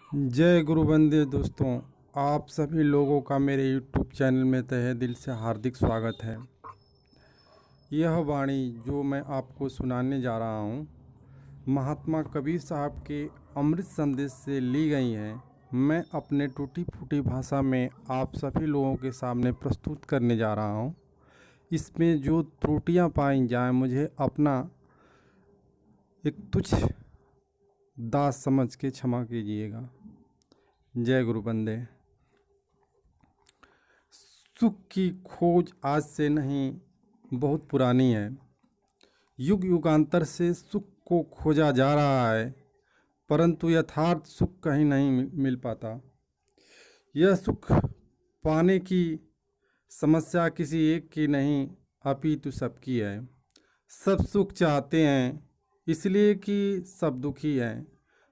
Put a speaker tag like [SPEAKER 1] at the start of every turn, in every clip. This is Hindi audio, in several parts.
[SPEAKER 1] जय गुरु वंदे दोस्तों। आप सभी लोगों का मेरे YouTube चैनल में तहे दिल से हार्दिक स्वागत है। यह वाणी जो मैं आपको सुनाने जा रहा हूँ महात्मा कबीर साहब के अमृत संदेश से ली गई हैं। मैं अपने टूटी फूटी भाषा में आप सभी लोगों के सामने प्रस्तुत करने जा रहा हूँ। इसमें जो त्रुटियाँ पाई जाएं मुझे अपना एक तुच्छ दास समझ के क्षमा कीजिएगा। जय गुरु बंदे। सुख की खोज आज से नहीं बहुत पुरानी है। युग युगांतर से सुख को खोजा जा रहा है, परंतु यथार्थ सुख कहीं नहीं मिल पाता। यह सुख पाने की समस्या किसी एक की नहीं अपितु सबकी है। सब सुख चाहते हैं इसलिए कि सब दुखी हैं।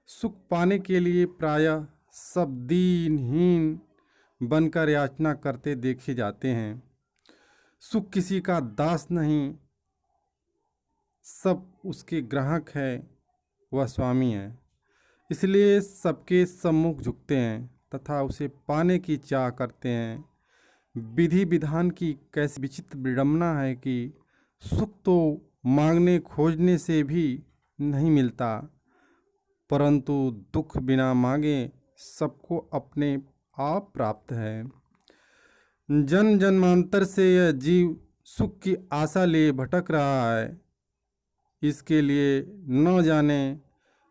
[SPEAKER 1] सुख पाने के लिए प्रायः सब दीनहीन बनकर याचना करते देखे जाते हैं। सुख किसी का दास नहीं, सब उसके ग्राहक है, वह स्वामी है। इसलिए सबके सम्मुख झुकते हैं तथा उसे पाने की चाह करते हैं। विधि विधान की कैसी विचित्र विडंबना है कि सुख तो मांगने खोजने से भी नहीं मिलता, परंतु दुख बिना मांगे सबको अपने आप प्राप्त है। जन्म जन्मांतर से यह जीव सुख की आशा लिए भटक रहा है। इसके लिए न जाने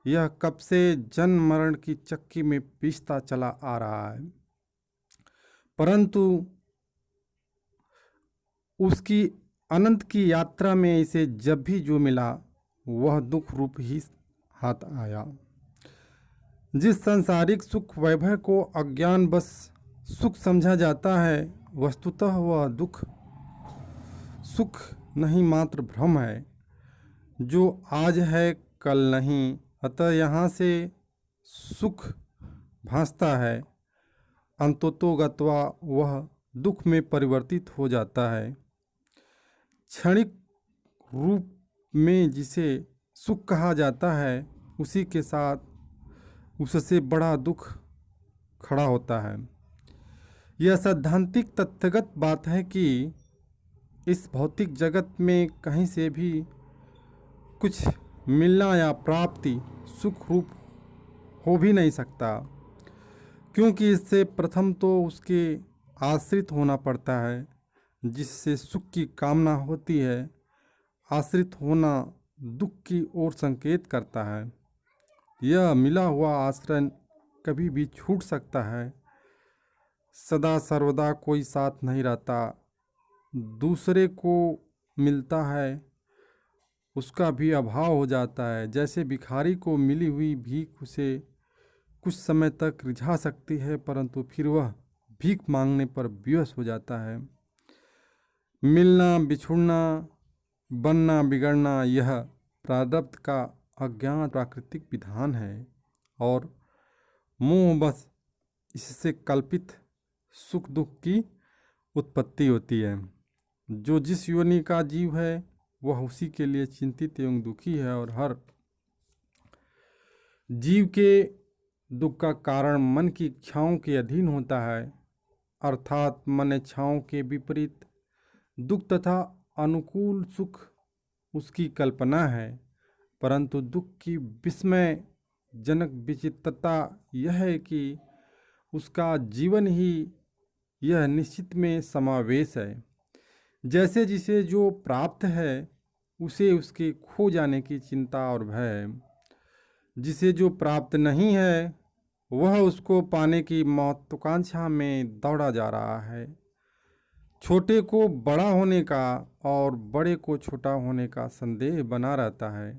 [SPEAKER 1] यह कब से जन्म मरण की चक्की में पीसता चला आ रहा है, परंतु उसकी अनंत की यात्रा में इसे जब भी जो मिला वह दुख रूप ही हाथ आया। जिस सांसारिक सुख वैभव को अज्ञान बस सुख समझा जाता है, वस्तुतः वह दुख सुख नहीं मात्र भ्रम है, जो आज है कल नहीं। अतः यहाँ से सुख भासता है, अंततोगत्वा वह दुख में परिवर्तित हो जाता है। क्षणिक रूप में जिसे सुख कहा जाता है, उसी के साथ उससे बड़ा दुख खड़ा होता है। यह सैद्धांतिक तथ्यगत बात है कि इस भौतिक जगत में कहीं से भी कुछ मिलना या प्राप्ति सुख रूप हो भी नहीं सकता, क्योंकि इससे प्रथम तो उसके आश्रित होना पड़ता है जिससे सुख की कामना होती है। आश्रित होना दुख की ओर संकेत करता है। यह मिला हुआ आश्रय कभी भी छूट सकता है। सदा सर्वदा कोई साथ नहीं रहता। दूसरे को मिलता है उसका भी अभाव हो जाता है। जैसे भिखारी को मिली हुई भीख उसे कुछ समय तक रिझा सकती है, परंतु फिर वह भीख मांगने पर विवश हो जाता है। मिलना बिछुड़ना, बनना बिगड़ना यह प्रारब्ध का अज्ञात प्राकृतिक विधान है और मोह बस इससे कल्पित सुख दुख की उत्पत्ति होती है। जो जिस योनि का जीव है वह उसी के लिए चिंतित एवं दुखी है और हर जीव के दुख का कारण मन की इच्छाओं के अधीन होता है, अर्थात मन इच्छाओं के विपरीत दुख तथा अनुकूल सुख उसकी कल्पना है। परंतु दुख की विस्मय जनक विचित्रता यह है कि उसका जीवन ही यह निश्चित में समावेश है। जैसे जिसे जो प्राप्त है उसे उसके खो जाने की चिंता और भय है। जिसे जो प्राप्त नहीं है वह उसको पाने की महत्वाकांक्षा में दौड़ा जा रहा है। छोटे को बड़ा होने का और बड़े को छोटा होने का संदेह बना रहता है।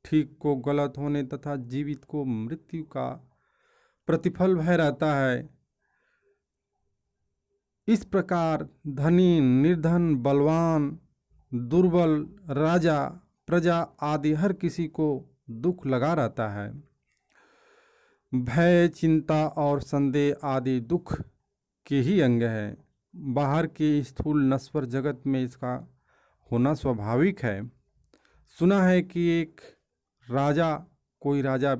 [SPEAKER 1] ठीक को गलत होने तथा जीवित को मृत्यु का प्रतिफल भय रहता है। इस प्रकार धनी निर्धन, बलवान दुर्बल, राजा प्रजा आदि हर किसी को दुख लगा रहता है। भय, चिंता और संदेह आदि दुख के ही अंग हैं। बाहर के स्थूल नश्वर जगत में इसका होना स्वाभाविक है। सुना है कि कोई राजा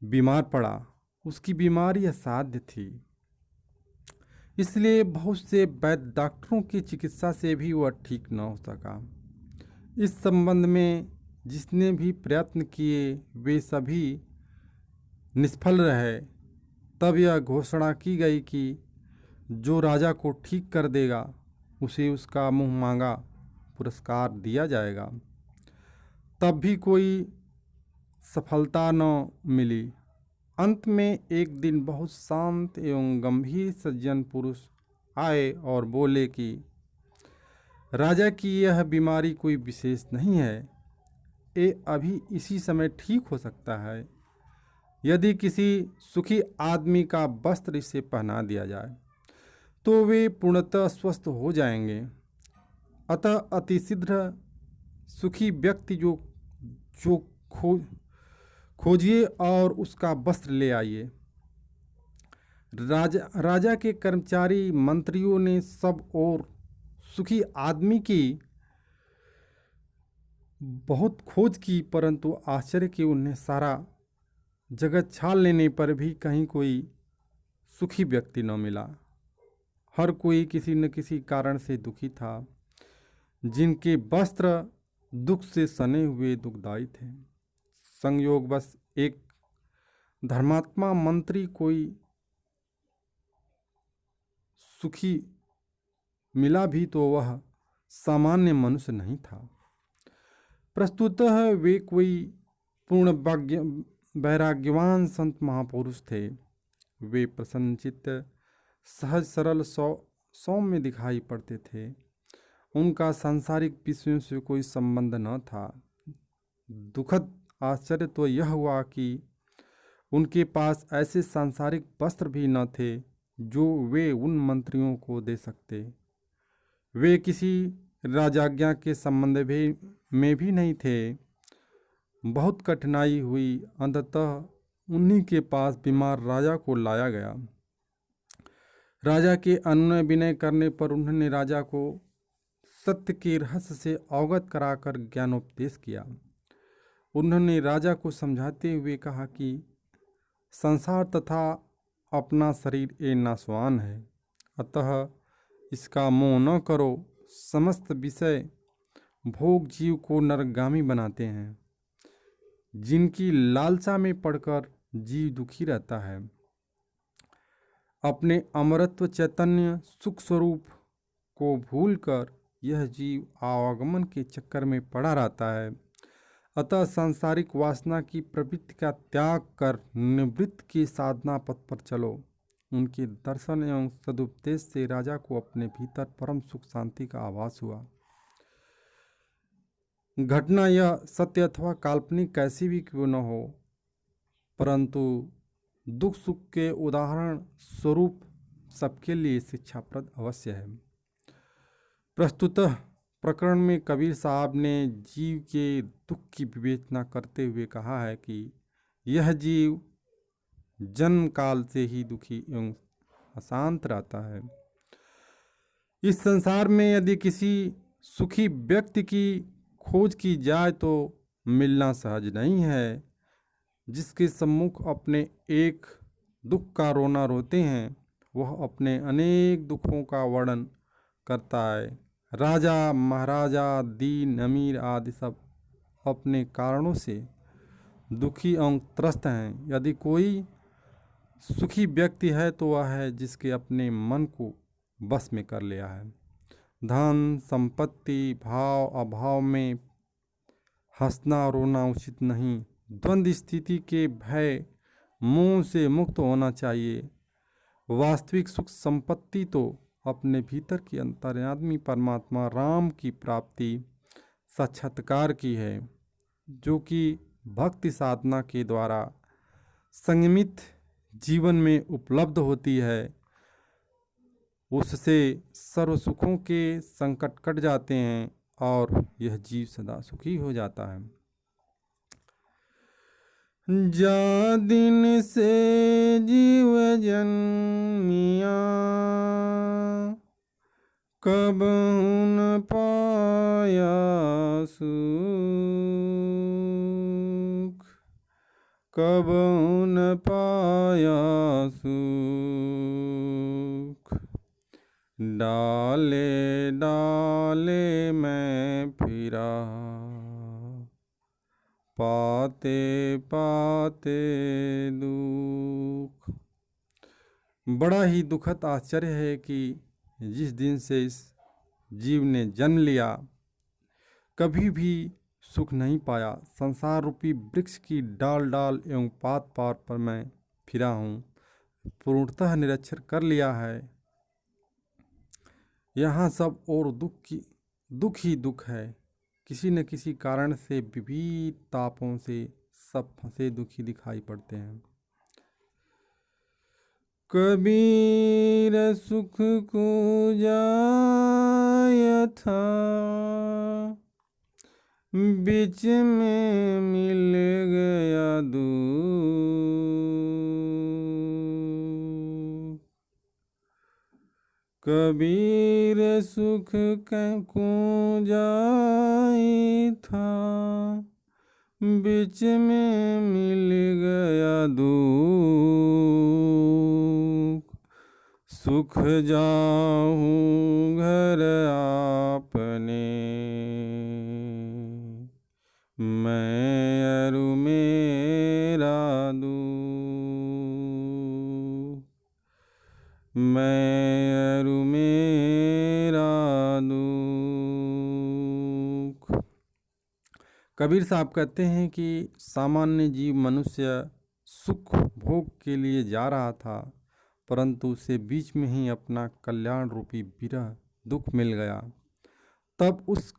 [SPEAKER 1] बीमार पड़ा। उसकी बीमारी असाध्य थी, इसलिए बहुत से वैद्य डॉक्टरों की चिकित्सा से भी वह ठीक न हो सका। इस संबंध में जिसने भी प्रयत्न किए वे सभी निष्फल रहे। तब यह घोषणा की गई कि जो राजा को ठीक कर देगा उसे उसका मुँह मांगा पुरस्कार दिया जाएगा। तब भी कोई सफलता न मिली। अंत में एक दिन बहुत शांत एवं गंभीर सज्जन पुरुष आए और बोले कि राजा की यह बीमारी कोई विशेष नहीं है, ये अभी इसी समय ठीक हो सकता है यदि किसी सुखी आदमी का वस्त्र इसे पहना दिया जाए तो वे पूर्णतः स्वस्थ हो जाएंगे। अतः अतिशीघ्र सुखी व्यक्ति जो जो खोजिए और उसका वस्त्र ले आइए। राजा के कर्मचारी मंत्रियों ने सब और सुखी आदमी की बहुत खोज की, परंतु आश्चर्य कि उन्हें सारा जगत छान लेने पर भी कहीं कोई सुखी व्यक्ति न मिला। हर कोई किसी न किसी कारण से दुखी था, जिनके वस्त्र दुख से सने हुए दुखदायी थे। संयोगवश एक धर्मात्मा मंत्री कोई सुखी मिला भी तो वह सामान्य मनुष्य नहीं था। प्रस्तुतः वे कोई पूर्ण वैराग्यवान संत महापुरुष थे। वे प्रसन्नचित्त सहज सरल सौम्य दिखाई पड़ते थे। उनका सांसारिक विषयों से कोई संबंध न था। दुखद आश्चर्य तो यह हुआ कि उनके पास ऐसे सांसारिक वस्त्र भी न थे जो वे उन मंत्रियों को दे सकते। वे किसी राजाज्ञा के संबंध में भी नहीं थे। बहुत कठिनाई हुई, अंततः उन्हीं के पास बीमार राजा को लाया गया। राजा के अनुनय विनय करने पर उन्होंने राजा को सत्य के रहस्य से अवगत कराकर ज्ञानोपदेश किया। उन्होंने राजा को समझाते हुए कहा कि संसार तथा अपना शरीर ये नाशवान है, अतः इसका मोह न करो। समस्त विषय भोग जीव को नरकगामी बनाते हैं, जिनकी लालसा में पड़कर जीव दुखी रहता है। अपने अमरत्व चैतन्य सुख स्वरूप को भूलकर यह जीव आवागमन के चक्कर में पड़ा रहता है। अतः सांसारिक वासना की प्रवृत्ति का त्याग कर निवृत्त की साधना पथ पर चलो। उनके दर्शन एवं सदुपदेश से राजा को अपने भीतर परम सुख शांति का आभास हुआ। घटना यह सत्य अथवा काल्पनिक कैसी भी क्यों न हो, परंतु दुख सुख के उदाहरण स्वरूप सबके लिए शिक्षाप्रद अवश्य है। प्रस्तुतः प्रकरण में कबीर साहब ने जीव के दुख की विवेचना करते हुए कहा है कि यह जीव जन्म काल से ही दुखी एवं अशांत रहता है। इस संसार में यदि किसी सुखी व्यक्ति की खोज की जाए तो मिलना सहज नहीं है। जिसके सम्मुख अपने एक दुख का रोना रोते हैं, वह अपने अनेक दुखों का वर्णन करता है। राजा महाराजा दीन अमीर आदि सब अपने कारणों से दुखी एवं त्रस्त हैं। यदि कोई सुखी व्यक्ति है तो वह है जिसके अपने मन को बस में कर लिया है। धन संपत्ति भाव अभाव में हंसना रोना उचित नहीं। द्वंद्व स्थिति के भय मोह से मुक्त होना चाहिए। वास्तविक सुख संपत्ति तो अपने भीतर की अंतर्यामी परमात्मा राम की प्राप्ति साक्षात्कार की है, जो कि भक्ति साधना के द्वारा संयमित जीवन में उपलब्ध होती है। उससे सर्व सुखों के संकट कट जाते हैं और यह जीव सदा सुखी हो जाता है। जा दिन से जीव जन्मिया कबहु न पाया सुख। कबहु न पाया सुख। डाले डाले मैं फिरा, पाते पाते दुख। बड़ा ही दुखद आश्चर्य है कि जिस दिन से इस जीव ने जन्म लिया कभी भी सुख नहीं पाया। संसार रूपी वृक्ष की डाल डाल एवं पात पात पर मैं फिरा हूँ, पूर्णतः निरक्षर कर लिया है। यहाँ सब और दुख ही दुख है। किसी न किसी कारण से विविध तापों से सब फंसे दुखी दिखाई पड़ते हैं। कबीर सुख को जाया था, बीच में मिल गया दुख। कबीर सुख को जाई था, बीच में मिल गया दुख। सुख जाऊं घर आपने, मैं अरु मेरा दुख। मैं अरु मेरा दुख। कबीर साहब कहते हैं कि सामान्य जीव मनुष्य सुख भोग के लिए जा रहा था, परंतु उसे बीच में ही अपना कल्याण रूपी विरह दुख मिल गया। तब उस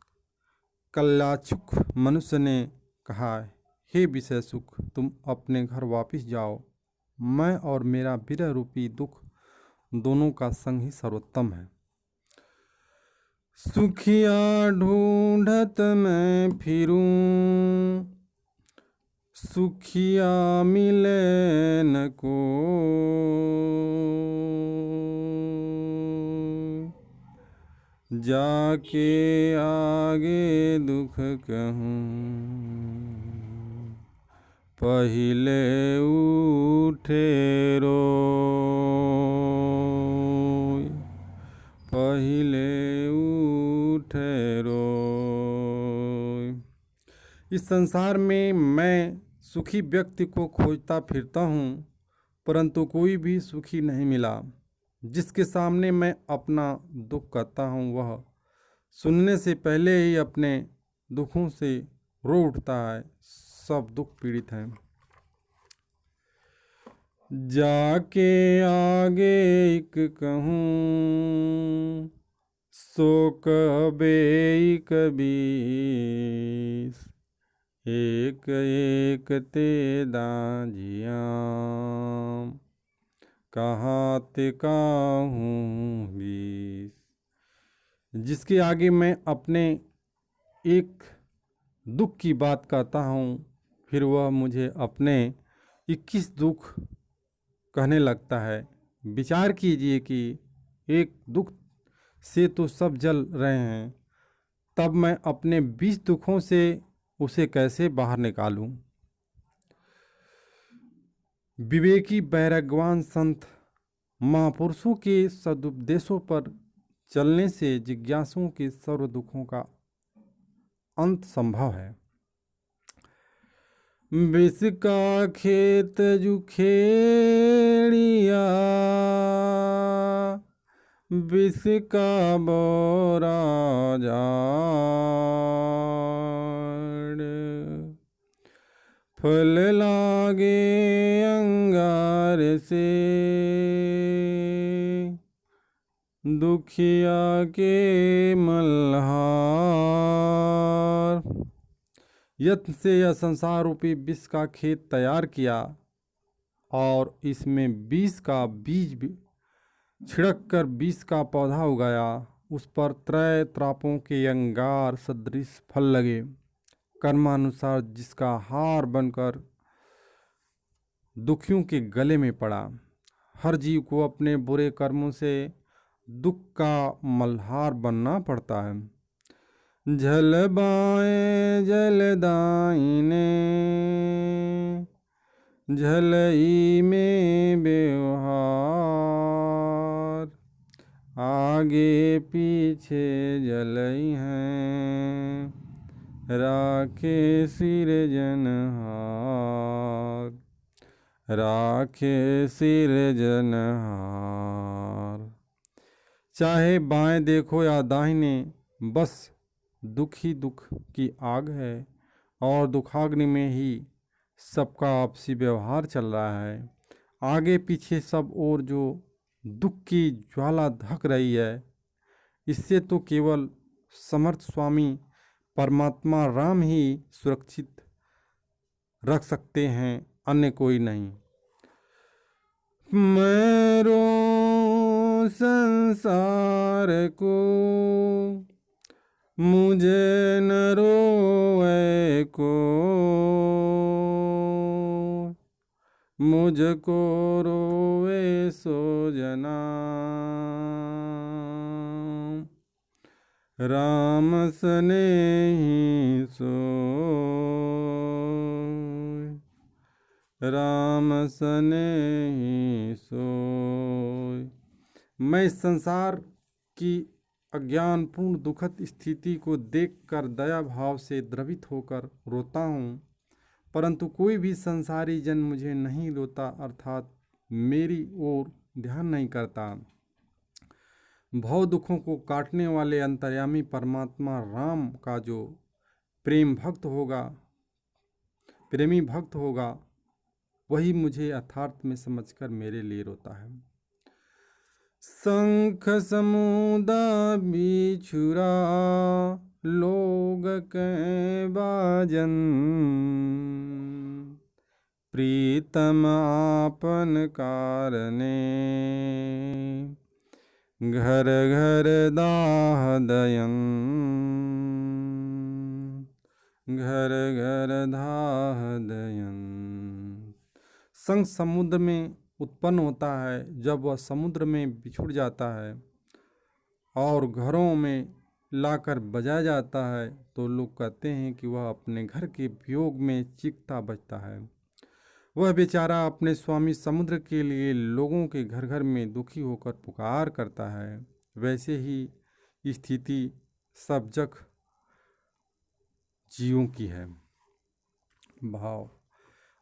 [SPEAKER 1] कल्याचुक मनुष्य ने कहा, हे विषय सुख, तुम अपने घर वापस जाओ। मैं और मेरा विरह रूपी दुख दोनों का संग ही सर्वोत्तम है। सुखिया ढूंढत मैं फिरूं, सुखिया मिले न को। जाके आगे दुख कहूँ, पहिले उठे रोय। पहिले उठे रोय। इस संसार में मैं सुखी व्यक्ति को खोजता फिरता हूँ, परंतु कोई भी सुखी नहीं मिला। जिसके सामने मैं अपना दुख कहता हूँ वह सुनने से पहले ही अपने दुखों से रो उठता है। सब दुख पीड़ित हैं। जाके आगे एक कहूँ, सो कबे कबीस। एक एक ते दांजिया, कहाँ ते काहूँ बीस। जिसके आगे मैं अपने एक दुख की बात कहता हूँ, फिर वह मुझे अपने 21 दुख कहने लगता है। विचार कीजिए कि एक दुख से तो सब जल रहे हैं, तब मैं अपने 20 दुखों से उसे कैसे बाहर निकालूं। विवेकी वैराग्यवान संत महापुरुषों के सदुपदेशों पर चलने से जिज्ञासुओं के सर्व दुखों का अंत संभव है। विष का खेत जुखेड़िया, विष का बोरा जाड़। फल लागे अंगार से, दुखिया के मल्हार। यत्न से यह संसार रूपी विष का खेत तैयार किया और इसमें विष का बीज छिड़क कर विष का पौधा उगाया। उस पर त्रय त्रापों के अंगार सदृश फल लगे। कर्मानुसार जिसका हार बनकर दुखियों के गले में पड़ा। हर जीव को अपने बुरे कर्मों से दुख का मल्हार बनना पड़ता है। झल बाएं जल दाहिने, झलई में व्यवहार, आगे पीछे जलई हैं, राखे सिरजनहार, राखे सिरजनहार। चाहे बाएं देखो या दाहिने, बस दुख ही दुख की आग है, और दुखाग्नि में ही सबका आपसी व्यवहार चल रहा है। आगे पीछे सब और जो दुख की ज्वाला धक रही है, इससे तो केवल समर्थ स्वामी परमात्मा राम ही सुरक्षित रख सकते हैं, अन्य कोई नहीं। मेरो संसार को, मुझे न रोए को, मुझको रोए सो जना, राम स्नेही सोय, राम स्नेही सोय। मैं इस संसार की अज्ञानपूर्ण दुखद स्थिति को देखकर दया भाव से द्रवित होकर रोता हूँ, परंतु कोई भी संसारी जन मुझे नहीं रोता, अर्थात मेरी ओर ध्यान नहीं करता। भव दुखों को काटने वाले अंतर्यामी परमात्मा राम का जो प्रेमी भक्त होगा, वही मुझे यथार्थ में समझकर मेरे लिए रोता है। शंख समुदा बिछुरा, लोग के बाजन, प्रीतम आपन कारणे, घर घर दाह दयन, घर घर दाह दयन। शंख समुद्र में उत्पन्न होता है, जब वह समुद्र में बिछुड़ जाता है और घरों में लाकर बजाया जाता है, तो लोग कहते हैं कि वह अपने घर के वियोग में चीखता बजता है। वह बेचारा अपने स्वामी समुद्र के लिए लोगों के घर घर में दुखी होकर पुकार करता है। वैसे ही स्थिति सब जग जीवों की है। भाव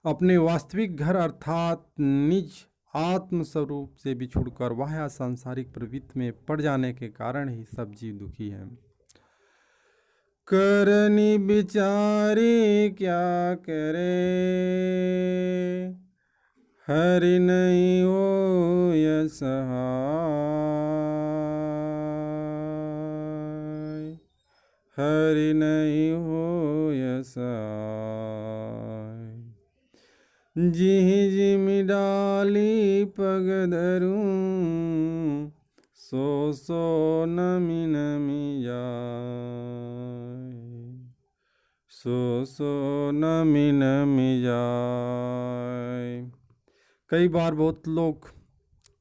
[SPEAKER 1] अपने वास्तविक घर अर्थात निज आत्म स्वरूप से बिछुड़कर वह सांसारिक प्रवृत्ति में पड़ जाने के कारण ही सब जीव दुखी हैं। करनी बिचारी क्या करे, हरि नहीं हो सहाय, हरि नहीं हो सहाय। जिह जिमि डाली पग धरूं, सो सो नमि नमि जाय, सो सो नमि नमि जाय। कई बार बहुत लोग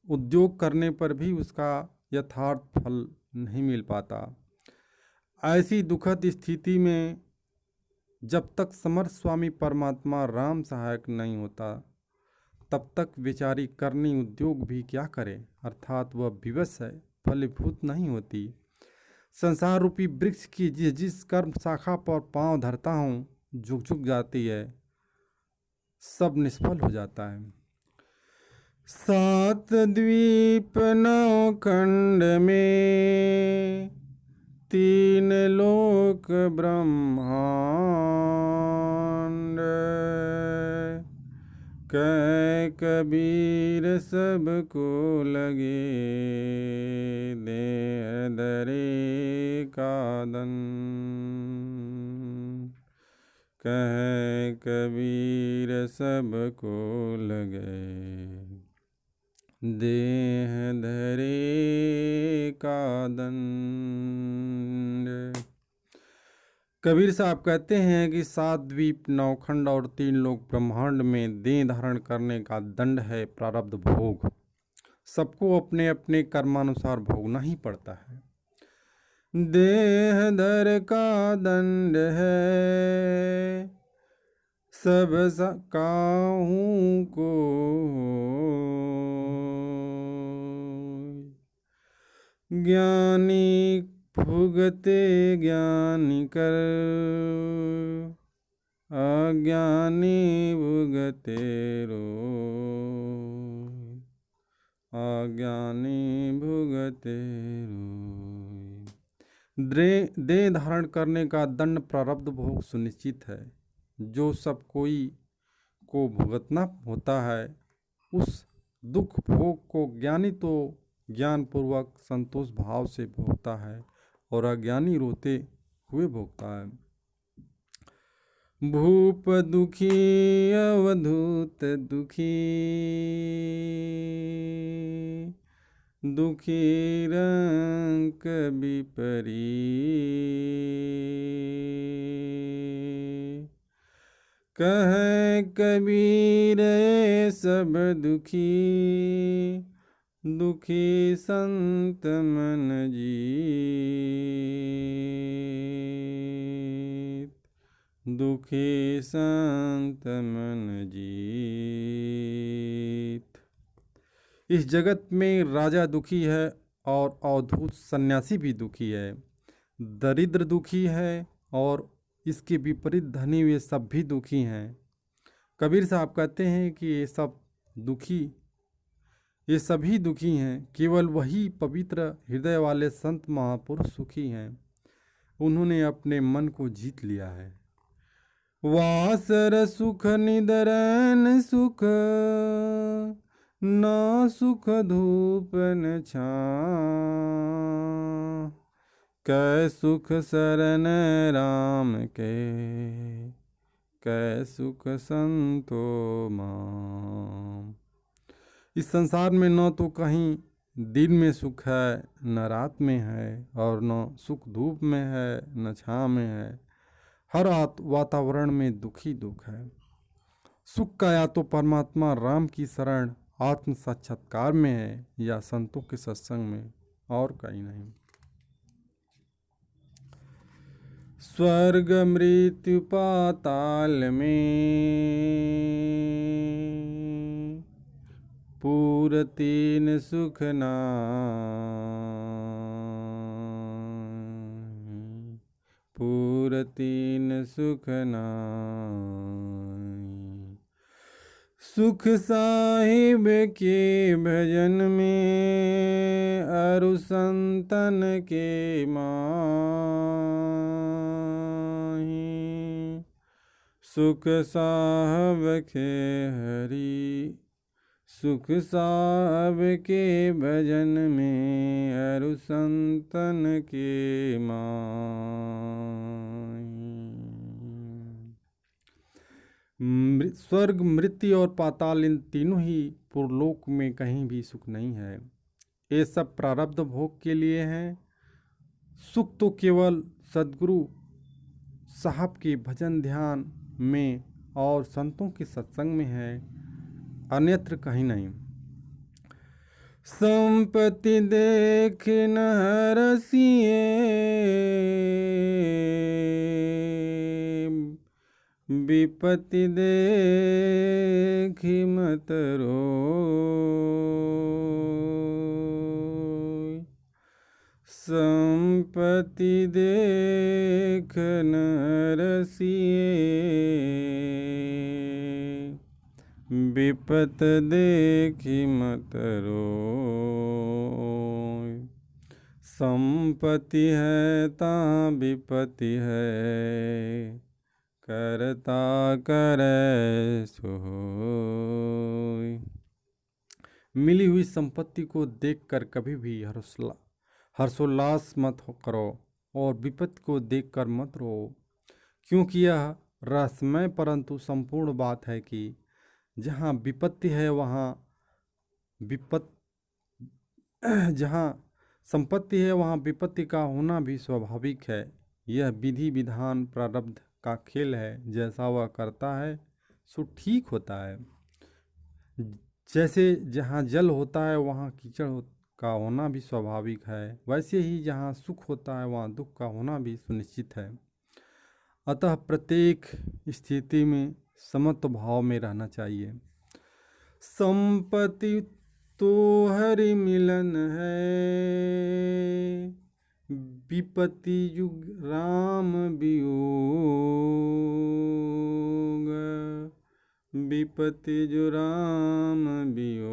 [SPEAKER 1] उद्योग करने पर भी उसका यथार्थ फल नहीं मिल पाता। ऐसी दुखद स्थिति में जब तक समर्थ स्वामी परमात्मा राम सहायक नहीं होता, तब तक बेचारी करनी उद्योग भी क्या करे, अर्थात वह विवश है, फलीभूत नहीं होती। संसार रूपी वृक्ष की जिस जिस कर्म शाखा पर पांव धरता हूँ, झुक झुक जाती है, सब निष्फल हो जाता है। सात द्वीप नौ खंड में, तीन लोक ब्रह्मांड, कह कबीर सबको लगे, देह धरे का दंड, कह कबीर सबको लगे, देह धरे का दंड। कबीर साहब कहते हैं कि 7 द्वीप 9 खंड और 3 लोक ब्रह्मांड में देह धारण करने का दंड है प्रारब्ध भोग। सबको अपने अपने कर्मानुसार भोगना ही पड़ता है। देह धर का दंड है, सब काहू को ज्ञानी भुगते ज्ञानी कर, अज्ञानी भुगते रोय, अज्ञानी भुगते रोय। देह धारण करने का दंड प्रारब्ध भोग सुनिश्चित है, जो सब कोई को भुगतना होता है। उस दुख भोग को ज्ञानी तो ज्ञान पूर्वक संतोष भाव से भोगता है और अज्ञानी रोते हुए भोगता है। भूप दुखी अवधूत दुखी, दुखी रंक विपरी, कहे कबीर सब दुखी, दुखी संत मन जीत, दुखी संत मन जीत। इस जगत में राजा दुखी है और अवधूत सन्यासी भी दुखी है। दरिद्र दुखी है और इसके विपरीत धनी वे सब भी दुखी हैं। कबीर साहब कहते हैं कि ये सभी दुखी हैं, केवल वही पवित्र हृदय वाले संत महापुरुष सुखी हैं। उन्होंने अपने मन को जीत लिया है। वासर सुख निदरन सुख, न सुख धूप न छां, कै सुख शरण राम के, कै सुख संतो माम। इस संसार में न तो कहीं दिन में सुख है न रात में है, और न सुख धूप में है न छाँव में है। हर वातावरण में दुखी दुख है। सुख का या तो परमात्मा राम की शरण आत्म साक्षात्कार में है या संतों के सत्संग में, और कहीं नहीं। स्वर्ग मृत्यु पाताल में, पूर तीन सुख नाहीं, पूर तीन सुख नाहीं। सुख साहिब के भजन में, अरु संतन के माहीं। सुख साहब के हरि, सुख साहब के भजन में, अरु संतन के माहीं। स्वर्ग मृत्यु और पाताल इन तीनों ही पुरलोक में कहीं भी सुख नहीं है। ये सब प्रारब्ध भोग के लिए हैं। सुख तो केवल सद्गुरु साहब के भजन ध्यान में और संतों के सत्संग में है, अन्यत्र कहीं नहीं। संपत्ति देख न हरसिए, विपत्ति देख मत रोय। संपत्ति देख न हरसिए, विपत देखी मत रोय। संपत्ति है तां विपत्ति है, करता करे सो होय। मिली हुई संपत्ति को देखकर कभी भी हर्षोल्लास मत करो और विपत्ति को देखकर मत रो, क्योंकि यह रहस्यमय परंतु संपूर्ण बात है कि जहाँ विपत्ति है वहाँ जहाँ संपत्ति है वहाँ विपत्ति का होना भी स्वाभाविक है। यह विधि विधान प्रारब्ध का खेल है। जैसा वह करता है सो ठीक होता है। जैसे जहाँ जल होता है वहाँ कीचड़ का होना भी स्वाभाविक है, वैसे ही जहाँ सुख होता है वहाँ दुख का होना भी सुनिश्चित है। अतः प्रत्येक स्थिति में समत्व भाव में रहना चाहिए। संपत्ति तो हरि मिलन है, विपत्ति युग राम वियोग, विपत्ति जो राम वियोग।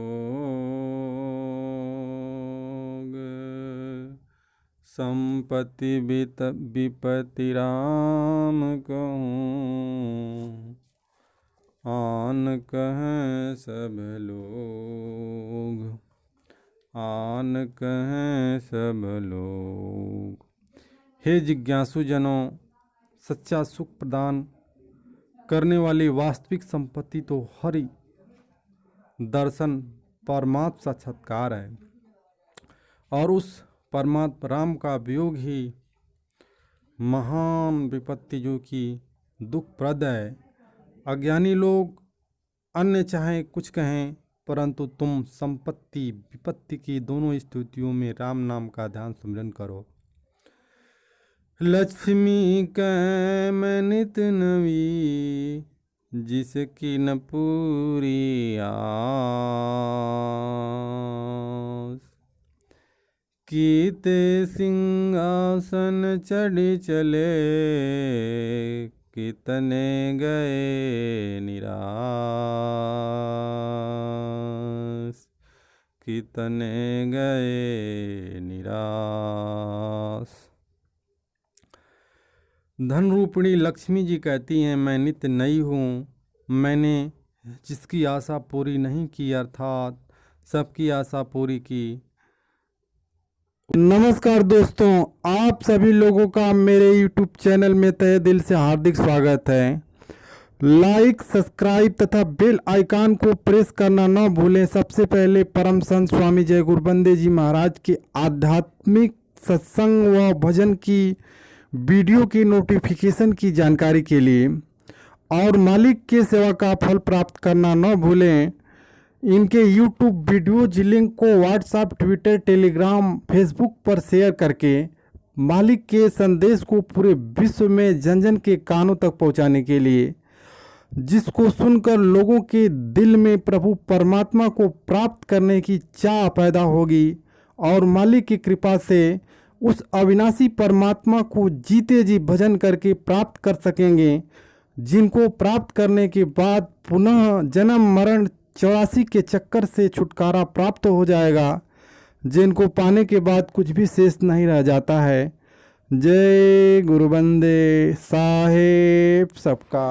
[SPEAKER 1] संपत्ति विपत्ति राम कहूँ, आन कहें सब लोग, आन कहें सब लोग। हे जिज्ञासु जनों, सच्चा सुख प्रदान करने वाली वास्तविक संपत्ति तो हरि दर्शन परमात्मा साक्षात्कार है, और उस परमात्मा राम का वियोग ही महान विपत्ति जो कि दुखप्रद है। अज्ञानी लोग अन्य चाहे कुछ कहें, परंतु तुम संपत्ति विपत्ति की दोनों स्थितियों में राम नाम का ध्यान स्मरण करो। लक्ष्मी कै मैं नित नवी, जिसकी न पूरी आस। कीते सिंहासन चढ़ी चले, कितने गए निराश, कितने गए निराश। धन रूपिणी लक्ष्मी जी कहती हैं, मैं नित्य नई हूँ, मैंने जिसकी आशा पूरी नहीं की, अर्थात सबकी आशा पूरी की। नमस्कार दोस्तों, आप सभी लोगों का मेरे YouTube चैनल में तहे दिल से हार्दिक स्वागत है। लाइक, सब्सक्राइब तथा बेल आइकन को प्रेस करना न भूलें। सबसे पहले परम संत स्वामी जय गुरुबंदे जी महाराज के आध्यात्मिक सत्संग व भजन की वीडियो की नोटिफिकेशन की जानकारी के लिए, और मालिक के सेवा का फल प्राप्त करना न भूलें। इनके YouTube वीडियोज लिंक को व्हाट्सएप, ट्विटर, टेलीग्राम, फेसबुक पर शेयर करके मालिक के संदेश को पूरे विश्व में जन जन के कानों तक पहुंचाने के लिए, जिसको सुनकर लोगों के दिल में प्रभु परमात्मा को प्राप्त करने की चाह पैदा होगी, और मालिक की कृपा से उस अविनाशी परमात्मा को जीते जी भजन करके प्राप्त कर सकेंगे, जिनको प्राप्त करने के बाद पुनः जन्म मरण 84 के चक्कर से छुटकारा प्राप्त हो जाएगा, जिनको पाने के बाद कुछ भी शेष नहीं रह जाता है। जय गुरुबंदे साहेब सबका।